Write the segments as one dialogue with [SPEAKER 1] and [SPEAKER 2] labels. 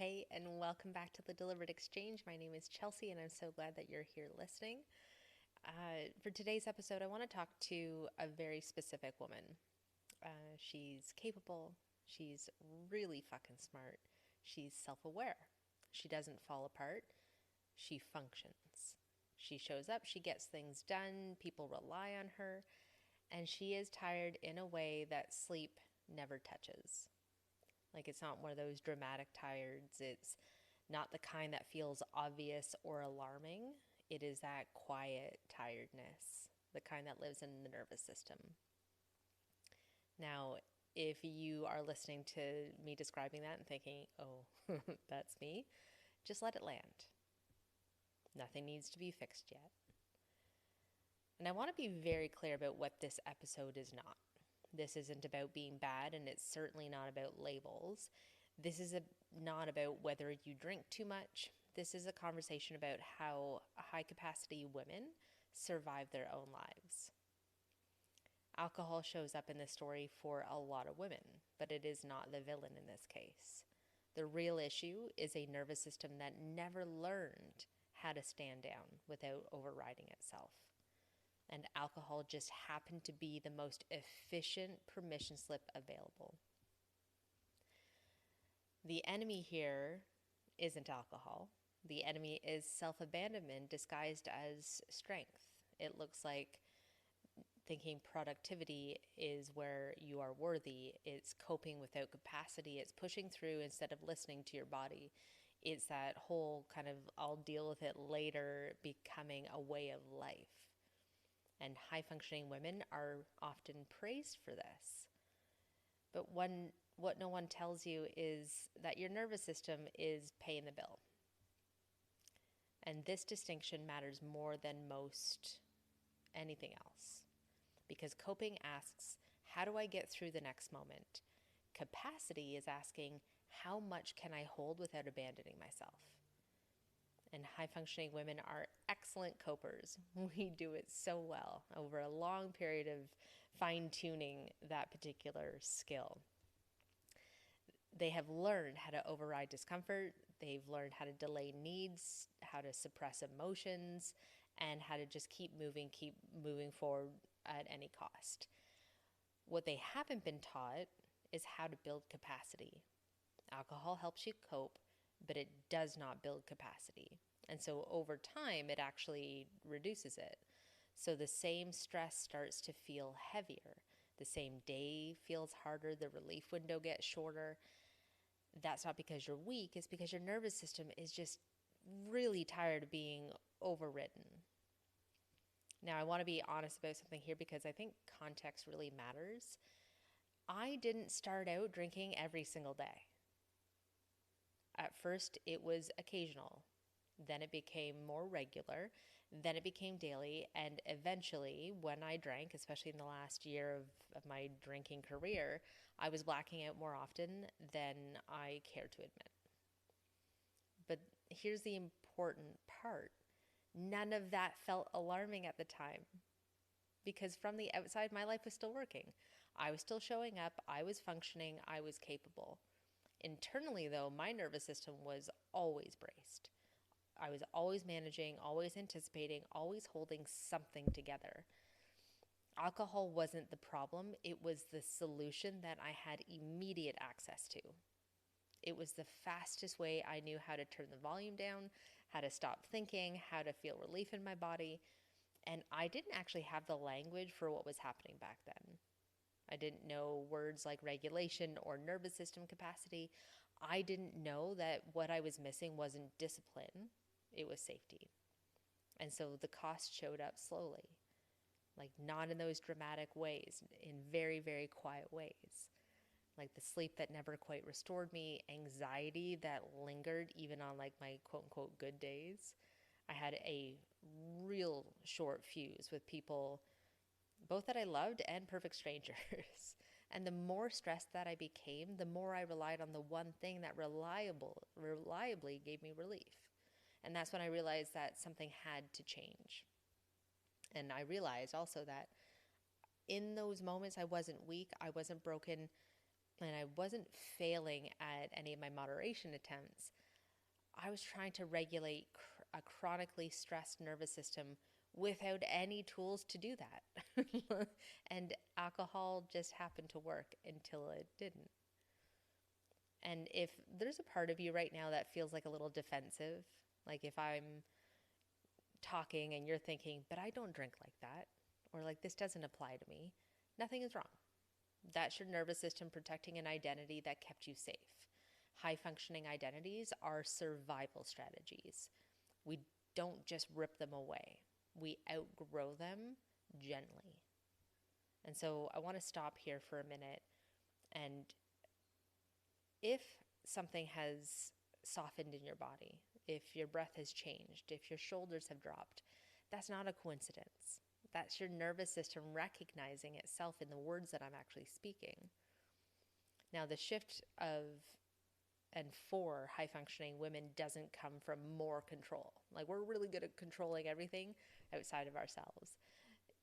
[SPEAKER 1] Hey, and welcome back to the Deliberate Exchange. My name is Chelsea, and I'm so glad that you're here listening. For today's episode, I want to talk to a very specific woman. She's capable, she's really fucking smart, she's self aware, she doesn't fall apart, she functions. She shows up, she gets things done, people rely on her, and she is tired in a way that sleep never touches. Like, it's not one of those dramatic tireds. It's not the kind that feels obvious or alarming. It is that quiet tiredness, the kind that lives in the nervous system. Now, if you are listening to me describing that and thinking, oh, that's me, just let it land. Nothing needs to be fixed yet. And I want to be very clear about what this episode is not. This isn't about being bad, and it's certainly not about labels. This is not about whether you drink too much. This is a conversation about how high capacity women survive their own lives. Alcohol shows up in this story for a lot of women, but it is not the villain in this case. The real issue is a nervous system that never learned how to stand down without overriding itself. And alcohol just happened to be the most efficient permission slip available. The enemy here isn't alcohol. The enemy is self-abandonment disguised as strength. It looks like thinking productivity is where you are worthy. It's coping without capacity. It's pushing through instead of listening to your body. It's that whole kind of I'll deal with it later becoming a way of life. And high-functioning women are often praised for this. But what no one tells you is that your nervous system is paying the bill. And this distinction matters more than most anything else. Because coping asks, how do I get through the next moment? Capacity is asking, how much can I hold without abandoning myself? And high-functioning women are excellent copers. We do it so well over a long period of fine-tuning that particular skill. They have learned how to override discomfort. They've learned how to delay needs, how to suppress emotions, and how to just keep moving forward at any cost. What they haven't been taught is how to build capacity. Alcohol helps you cope, but it does not build capacity. And so over time, it actually reduces it. So the same stress starts to feel heavier. The same day feels harder. The relief window gets shorter. That's not because you're weak. It's because your nervous system is just really tired of being overridden. Now, I want to be honest about something here because I think context really matters. I didn't start out drinking every single day. At first, it was occasional. Then it became more regular. Then it became daily. And eventually, when I drank, especially in the last year of my drinking career, I was blacking out more often than I care to admit. But here's the important part. None of that felt alarming at the time. Because from the outside, my life was still working. I was still showing up. I was functioning. I was capable. Internally, though, my nervous system was always braced. I was always managing, always anticipating, always holding something together. Alcohol wasn't the problem. It was the solution that I had immediate access to. It was the fastest way I knew how to turn the volume down, how to stop thinking, how to feel relief in my body. And I didn't actually have the language for what was happening back then. I didn't know words like regulation or nervous system capacity. I didn't know that what I was missing wasn't discipline, it was safety. And so the cost showed up slowly, like not in those dramatic ways, in very, very quiet ways. Like the sleep that never quite restored me, anxiety that lingered even on like my quote unquote good days. I had a real short fuse with people, both that I loved and perfect strangers. And the more stressed that I became, the more I relied on the one thing that reliably gave me relief. And that's when I realized that something had to change. And I realized also that in those moments, I wasn't weak, I wasn't broken. and I wasn't failing at any of my moderation attempts. I was trying to regulate a chronically stressed nervous system without any tools to do that. And alcohol just happened to work until it didn't. And if there's a part of you right now that feels like a little defensive, like if I'm talking and you're thinking, but I don't drink like that, or like this doesn't apply to me, nothing is wrong. That's your nervous system protecting an identity that kept you safe. High functioning identities are survival strategies. We don't just rip them away, we outgrow them gently. And so I want to stop here for a minute. And if something has softened in your body, if your breath has changed, if your shoulders have dropped, that's not a coincidence. That's your nervous system recognizing itself in the words that I'm actually speaking. Now, the shift of and for high functioning women doesn't come from more control. Like, we're really good at controlling everything outside of ourselves.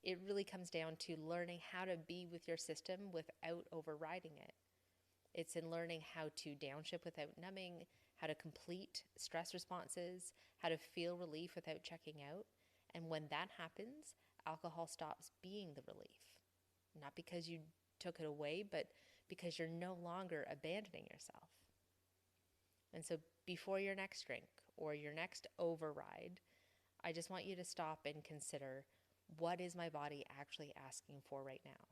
[SPEAKER 1] It really comes down to learning how to be with your system without overriding it. It's in learning how to downshift without numbing, how to complete stress responses, how to feel relief without checking out. And when that happens, alcohol stops being the relief. Not because you took it away, but because you're no longer abandoning yourself. And so before your next drink or your next override, I just want you to stop and consider, what is my body actually asking for right now?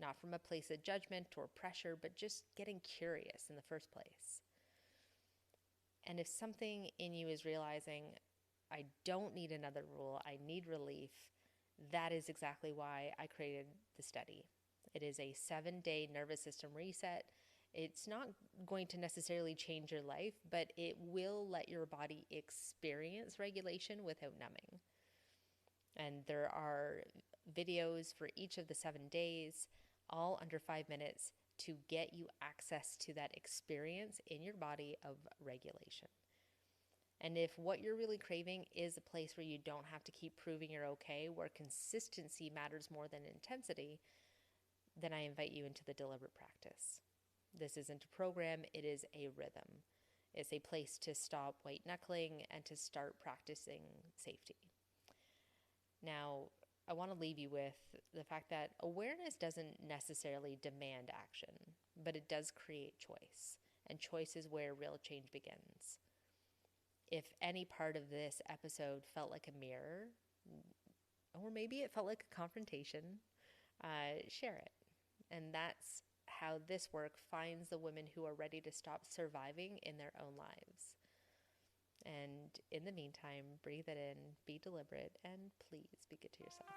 [SPEAKER 1] Not from a place of judgment or pressure, but just getting curious in the first place. And if something in you is realizing, I don't need another rule, I need relief, that is exactly why I created the study. It is a 7-day nervous system reset. It's not going to necessarily change your life, but it will let your body experience regulation without numbing. And there are videos for each of the 7 days, all under 5 minutes, to get you access to that experience in your body of regulation. And if what you're really craving is a place where you don't have to keep proving you're okay, where consistency matters more than intensity, then I invite you into the deliberate practice. This isn't a program, it is a rhythm. It's a place to stop white knuckling and to start practicing safety. Now, I want to leave you with the fact that awareness doesn't necessarily demand action, but it does create choice. And choice is where real change begins. If any part of this episode felt like a mirror, or maybe it felt like a confrontation, share it. And that's how this work finds the women who are ready to stop surviving in their own lives. And in the meantime, breathe it in, be deliberate, and please be good to yourself.